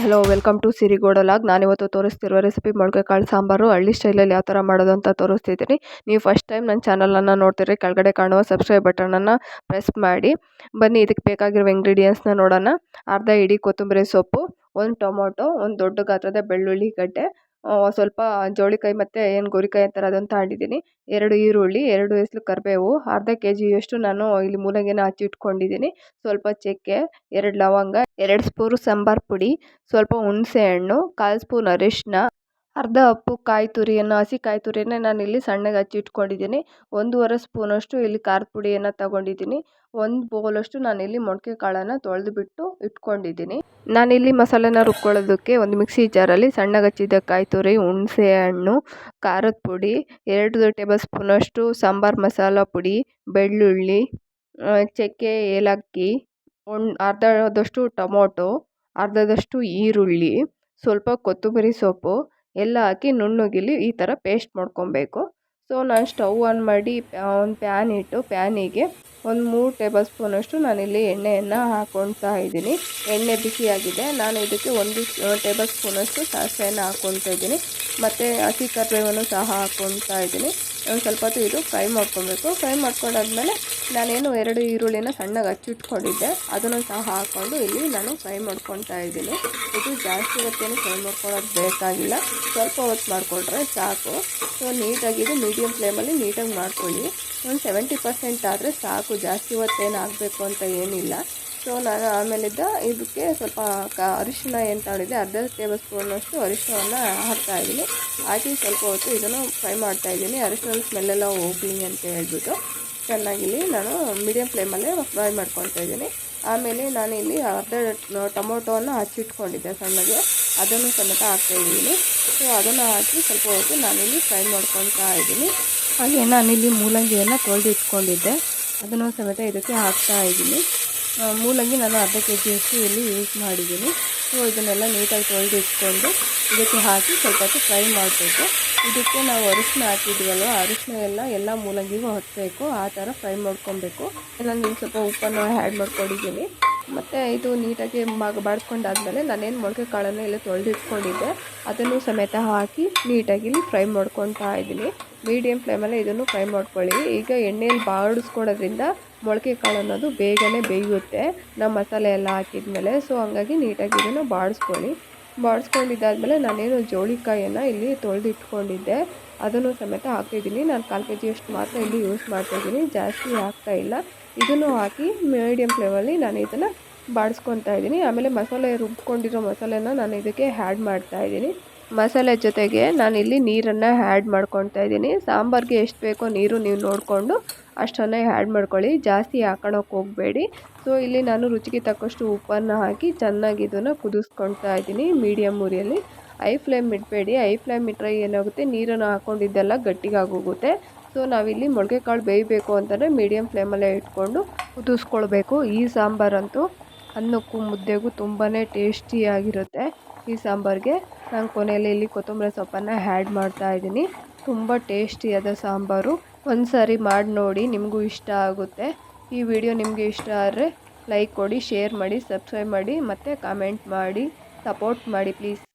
Hello welcome to ಸಿರಿಗೋಡಲಾಗ್. ನಾನಿವತ್ತು ತೋರಿಸ್ತಿರುವ recipe ಮೊಳಕೆ ಕಾಳು ಸಾಂಬಾರು ಹಳ್ಳಿ ಸ್ಟೈಲಲ್ಲಿ ಯಾವ ಥರ ಮಾಡೋದು ಅಂತ ತೋರಿಸ್ತಿದ್ದೀನಿ. ನೀವು ಫಸ್ಟ್ ಟೈಮ್ ನನ್ನ ಚಾನಲನ್ನು ನೋಡ್ತಿರಿ, ಕೆಳಗಡೆ ಕಾಣುವ ಸಬ್ಸ್ಕ್ರೈಬ್ ಬಟನನ್ನು ಪ್ರೆಸ್ ಮಾಡಿ. ಬನ್ನಿ ಇದಕ್ಕೆ ಬೇಕಾಗಿರುವ ಇಂಗ್ರೀಡಿಯೆಂಟ್ಸ್ನ ನೋಡೋಣ. ಅರ್ಧ ಇಡೀ ಕೊತ್ತಂಬರಿ ಸೊಪ್ಪು, ಒಂದು ಟೊಮೊಟೊ, ಒಂದು ದೊಡ್ಡ ಗಾತ್ರದ ಬೆಳ್ಳುಳ್ಳಿ ಗಡ್ಡೆ, ಸ್ವಲ್ಪ ಜೋಳಿಕಾಯಿ ಮತ್ತು ಏನು ಗೋರಿಕಾಯಿ ಅಂತಾರೆ ಅದನ್ನು ತಗೊಂಡಿದ್ದೀನಿ, 2 ಈರುಳ್ಳಿ, 2 ಎಸಳು ಕರಿಬೇವು, ಅರ್ಧ ಕೆಜಿಯಷ್ಟು ನಾನು ಇಲ್ಲಿ ಮೂಲಂಗಿನ ಹಚ್ಚಿಟ್ಕೊಂಡಿದ್ದೀನಿ, ಸ್ವಲ್ಪ ಚಕ್ಕೆ, 2 ಲವಂಗ, 2 ಸ್ಪೂನ್ ಸಾಂಬಾರು ಪುಡಿ, ಸ್ವಲ್ಪ ಹುಣಸೆ ಹಣ್ಣು, 1/4 ಸ್ಪೂನ್ ಅರಿಶಿನ, ಅರ್ಧ ಕಪ್ಪು ಕಾಯಿ ತುರಿಯನ್ನು, ಹಸಿ ಕಾಯಿ ತುರಿಯನ್ನೇ ನಾನು ಇಲ್ಲಿ ಸಣ್ಣಗೆ ಹಚ್ಚಿಟ್ಕೊಂಡಿದ್ದೀನಿ, 1.5 ಸ್ಪೂನಷ್ಟು ಇಲ್ಲಿ ಖಾರದ ಪುಡಿಯನ್ನು ತಗೊಂಡಿದ್ದೀನಿ, 1 ಬೌಲಷ್ಟು ನಾನಿಲ್ಲಿ ಮೊಳಕೆ ಕಾಳನ್ನು ತೊಳೆದುಬಿಟ್ಟು ಇಟ್ಕೊಂಡಿದ್ದೀನಿ. ನಾನಿಲ್ಲಿ ಮಸಾಲೆನ ರುಬ್ಕೊಳ್ಳೋದಕ್ಕೆ ಒಂದು ಮಿಕ್ಸಿ ಜಾರಲ್ಲಿ ಸಣ್ಣಗೆ ಹಚ್ಚಿದ ಕಾಯಿ ತುರಿ, ಹುಣಸೆ ಹಣ್ಣು, ಖಾರದ ಪುಡಿ, 2 ಟೇಬಲ್ ಸ್ಪೂನಷ್ಟು ಸಾಂಬಾರು ಮಸಾಲ ಪುಡಿ, ಬೆಳ್ಳುಳ್ಳಿ, ಚಕ್ಕೆ, ಏಲಕ್ಕಿ, ಅರ್ಧದಷ್ಟು ಟೊಮೊಟೊ, ಅರ್ಧದಷ್ಟು ಈರುಳ್ಳಿ, ಸ್ವಲ್ಪ ಕೊತ್ತಂಬರಿ ಸೊಪ್ಪು ಎಲ್ಲ ಹಾಕಿ ನುಣ್ಣಗಿಲಿ ಈ ಥರ ಪೇಸ್ಟ್ ಮಾಡ್ಕೊಬೇಕು. ಸೊ ನಾನು ಸ್ಟವ್ ಆನ್ ಮಾಡಿ ಒಂದು ಪ್ಯಾನ್ ಇಟ್ಟು ಪ್ಯಾನಿಗೆ ಒಂದು 3 ಟೇಬಲ್ ಸ್ಪೂನಷ್ಟು ನಾನಿಲ್ಲಿ ಎಣ್ಣೆಯನ್ನು ಹಾಕ್ಕೊಳ್ತಾ ಇದ್ದೀನಿ. ಎಣ್ಣೆ ಬಿಸಿಯಾಗಿದೆ. ನಾನು ಇದಕ್ಕೆ 1 ಟೇಬಲ್ ಸ್ಪೂನಷ್ಟು ಸಾಸಿವೆಯನ್ನು ಹಾಕ್ಕೊಳ್ತಾ ಇದ್ದೀನಿ ಮತ್ತು ಹಸಿ ಕರಿಬೇವನ್ನು ಸಹ ಹಾಕ್ಕೊಳ್ತಾ ಇದ್ದೀನಿ. ಒಂದು ಸ್ವಲ್ಪ ಹೊತ್ತು ಇದು ಫ್ರೈ ಮಾಡ್ಕೊಬೇಕು. ಫ್ರೈ ಮಾಡ್ಕೊಂಡಾದ್ಮೇಲೆ ನಾನೇನು 2 ಈರುಳ್ಳಿನ ಸಣ್ಣಗೆ ಹಚ್ಚಿಟ್ಕೊಂಡಿದ್ದೆ ಅದನ್ನು ಸಹ ಹಾಕ್ಕೊಂಡು ಇಲ್ಲಿ ನಾನು ಫ್ರೈ ಮಾಡ್ಕೊಳ್ತಾ ಇದ್ದೀನಿ. ಇದು ಜಾಸ್ತಿ ಹೊತ್ತೇನು ಫ್ರೈ ಮಾಡ್ಕೊಳ್ಳೋದು ಬೇಕಾಗಿಲ್ಲ, ಸ್ವಲ್ಪ ಹೊತ್ತು ಮಾಡಿಕೊಂಡ್ರೆ ಸಾಕು. ಸೊ ನೀಟಾಗಿ ಇದು ಮೀಡಿಯಮ್ ಫ್ಲೇಮಲ್ಲಿ ನೀಟಾಗಿ ಮಾಡ್ಕೊಳ್ಳಿ. ಒಂದು 70% ಆದರೆ ಸಾಕು, ಜಾಸ್ತಿ ಹೊತ್ತೇನು ಆಗಬೇಕು ಅಂತ ಏನಿಲ್ಲ. ಸೊ ನಾನು ಆಮೇಲಿದ್ದ ಇದಕ್ಕೆ ಸ್ವಲ್ಪ ಅರಿಶಿನ ಏನು ತಗೊಂಡಿದ್ದೆ, ಅರ್ಧ ಟೇಬಲ್ ಸ್ಪೂನಷ್ಟು ಅರಿಶಿನವನ್ನು ಹಾಕ್ತಾಯಿದ್ದೀನಿ. ಹಾಕಿ ಸ್ವಲ್ಪ ಹೊತ್ತು ಇದನ್ನು ಫ್ರೈ ಮಾಡ್ತಾಯಿದ್ದೀನಿ. ಅರಿಶಿನ ಸ್ಮೆಲ್ಲೆಲ್ಲ ಹೋಗಲಿ ಅಂತ ಹೇಳ್ಬಿಟ್ಟು ಚೆನ್ನಾಗಿಲ್ಲಿ ನಾನು ಮೀಡಿಯಮ್ ಫ್ಲೇಮಲ್ಲೇ ಫ್ರೈ ಮಾಡ್ಕೊತಾ ಇದ್ದೀನಿ. ಆಮೇಲೆ ನಾನಿಲ್ಲಿ ಅರ್ಧ ಟೊಮೊಟೊವನ್ನು ಹಚ್ಚಿಟ್ಕೊಂಡಿದ್ದೆ ಸಣ್ಣಗೆ, ಅದನ್ನು ಸಮೇತ ಹಾಕ್ತಾಯಿದ್ದೀನಿ. ಸೊ ಅದನ್ನು ಹಾಕಿ ಸ್ವಲ್ಪ ಹೊತ್ತು ನಾನಿಲ್ಲಿ ಫ್ರೈ ಮಾಡ್ಕೊತಾ ಇದ್ದೀನಿ. ಹಾಗೆ ನಾನಿಲ್ಲಿ ಮೂಲಂಗಿಯನ್ನು ತೊಳೆದು ಇಟ್ಕೊಂಡಿದ್ದೆ, ಅದನ್ನು ಸಮೇತ ಇದಕ್ಕೆ ಹಾಕ್ತಾಯಿದ್ದೀನಿ. ಮೂಲಂಗಿ ನಾನು ಅರ್ಧ ಕೆಜಿಯಷ್ಟು ಇಲ್ಲಿ ಯೂಸ್ ಮಾಡಿದ್ದೀನಿ. ಸೊ ಇದನ್ನೆಲ್ಲ ನೀಟಾಗಿ ತೊಳೆದು ಇಟ್ಕೊಂಡು ಇದಕ್ಕೆ ಹಾಕಿ ಸ್ವಲ್ಪ ಹೊತ್ತು ಫ್ರೈ ಮಾಡಬೇಕು. ಇದಕ್ಕೆ ನಾವು ಅರಿಶಿನ ಹಾಕಿದ್ವಲ್ವ, ಅರಿಶಿನ ಎಲ್ಲ ಮೂಲಂಗಿಗೂ ಹತ್ತಬೇಕು, ಆ ಥರ ಫ್ರೈ ಮಾಡ್ಕೊಬೇಕು. ನಾನು ಇಲ್ಲಿ ಸ್ವಲ್ಪ ಉಪ್ಪನ್ನು ಆ್ಯಡ್ ಮಾಡ್ಕೊಂಡಿದ್ದೀನಿ. ಮತ್ತು ಇದು ನೀಟಾಗಿ ಬಾಡಿಸ್ಕೊಂಡಾದ್ಮೇಲೆ ನಾನೇನು ಮೊಳಕೆ ಕಾಳನ್ನು ಎಲ್ಲ ತೊಳೆದು ಇಟ್ಕೊಂಡಿದ್ದೆ ಅದನ್ನು ಸಮೇತ ಹಾಕಿ ನೀಟಾಗಿ ಇಲ್ಲಿ ಫ್ರೈ ಮಾಡ್ಕೊತಾ ಇದ್ದೀನಿ. ಮೀಡಿಯಮ್ ಫ್ಲೇಮಲ್ಲೇ ಇದನ್ನು ಫ್ರೈ ಮಾಡ್ಕೊಳ್ಳಿ. ಈಗ ಎಣ್ಣೆಯಲ್ಲಿ ಬಾಡಿಸ್ಕೊಳೋದ್ರಿಂದ ಮೊಳಕೆ ಕಾಳು ಅನ್ನೋದು ಬೇಗನೆ ಬೇಯುತ್ತೆ ನಾವು ಮಸಾಲೆ ಎಲ್ಲ ಹಾಕಿದ್ಮೇಲೆ. ಸೊ ಹಂಗಾಗಿ ನೀಟಾಗಿ ಇದನ್ನು ಬಾಡಿಸ್ಕೊಂಡಿದ್ದಾದಮೇಲೆ ನಾನೇನು ಜೋಳಿಕಾಯನ್ನು ಇಲ್ಲಿ ತೊಳೆದು ಇಟ್ಕೊಂಡಿದ್ದೆ ಅದನ್ನು ಸಮೇತ ಹಾಕ್ತಿದ್ದೀನಿ. ನಾನು 1/4 ಕೆಜಿಯಷ್ಟು ಮಾತ್ರ ಇಲ್ಲಿ ಯೂಸ್ ಮಾಡ್ತಾಯಿದ್ದೀನಿ, ಜಾಸ್ತಿ ಹಾಕ್ತಾಯಿಲ್ಲ. ಇದನ್ನು ಹಾಕಿ ಮೀಡಿಯಮ್ ಫ್ಲೇಮಲ್ಲಿ ನಾನು ಇದನ್ನು ಬಾಡಿಸ್ಕೊತಾ ಇದ್ದೀನಿ. ಆಮೇಲೆ ಮಸಾಲೆ ರುಬ್ಕೊಂಡಿರೋ ಮಸಾಲೆನ ನಾನು ಇದಕ್ಕೆ ಆ್ಯಡ್ ಮಾಡ್ತಾಯಿದ್ದೀನಿ. ಮಸಾಲೆ ಜೊತೆಗೆ ನಾನಿಲ್ಲಿ ನೀರನ್ನು ಆ್ಯಡ್ ಮಾಡ್ಕೊತಾ ಇದ್ದೀನಿ. ಸಾಂಬಾರಿಗೆ ಎಷ್ಟು ಬೇಕೋ ನೀರು ನೀವು ನೋಡಿಕೊಂಡು ಅಷ್ಟನ್ನೇ ಆ್ಯಡ್ ಮಾಡ್ಕೊಳ್ಳಿ, ಜಾಸ್ತಿ ಹಾಕೋಳಕ್ಕೆ ಹೋಗಬೇಡಿ. ಸೊ ಇಲ್ಲಿ ನಾನು ರುಚಿಗೆ ತಕ್ಕಷ್ಟು ಉಪ್ಪನ್ನು ಹಾಕಿ ಚೆನ್ನಾಗಿ ಇದನ್ನು ಕುದಿಸ್ಕೊತಾ ಇದ್ದೀನಿ ಮೀಡಿಯಮ್ ಉರಿಯಲ್ಲಿ. ಹೈ ಫ್ಲೇಮ್ ಇಡಬೇಡಿ, ಹೈ ಫ್ಲೇಮ್ ಇಟ್ಟರೆ ಏನಾಗುತ್ತೆ, ನೀರನ್ನು ಹಾಕ್ಕೊಂಡಿದ್ದೆಲ್ಲ ಗಟ್ಟಿಗಾಗೋಗುತ್ತೆ. ಸೊ ನಾವಿಲ್ಲಿ ಮೊಳಕೆ ಕಾಳು ಬೇಯಬೇಕು ಅಂತಂದರೆ ಮೀಡಿಯಮ್ ಫ್ಲೇಮಲ್ಲೇ ಇಟ್ಕೊಂಡು ಕುದಿಸ್ಕೊಳ್ಬೇಕು. ಈ ಸಾಂಬಾರಂತೂ ಅನ್ನಕ್ಕೂ ಮುದ್ದೆಗೂ ತುಂಬಾ ಟೇಸ್ಟಿಯಾಗಿರುತ್ತೆ. ಈ ಸಾಂಬಾರಿಗೆ ನಾನು ಕೊನೆಯಲ್ಲಿ ಇಲ್ಲಿ ಕೊತ್ತಂಬರಿ ಸೊಪ್ಪನ್ನು ಆ್ಯಡ್ ಮಾಡ್ತಾ ಇದ್ದೀನಿ. ತುಂಬ ಟೇಸ್ಟಿಯಾದ ಸಾಂಬಾರು. ಒಂದು ಸಾರಿ ಮಾಡಿ ನೋಡಿ, ನಿಮಗೂ ಇಷ್ಟ ಆಗುತ್ತೆ. ಈ ವಿಡಿಯೋ ನಿಮಗೆ ಇಷ್ಟ ಆದರೆ ಲೈಕ್ ಕೊಡಿ, ಶೇರ್ ಮಾಡಿ, ಸಬ್ಸ್ಕ್ರೈಬ್ ಮಾಡಿ ಮತ್ತು ಕಾಮೆಂಟ್ ಮಾಡಿ, ಸಪೋರ್ಟ್ ಮಾಡಿ ಪ್ಲೀಸ್.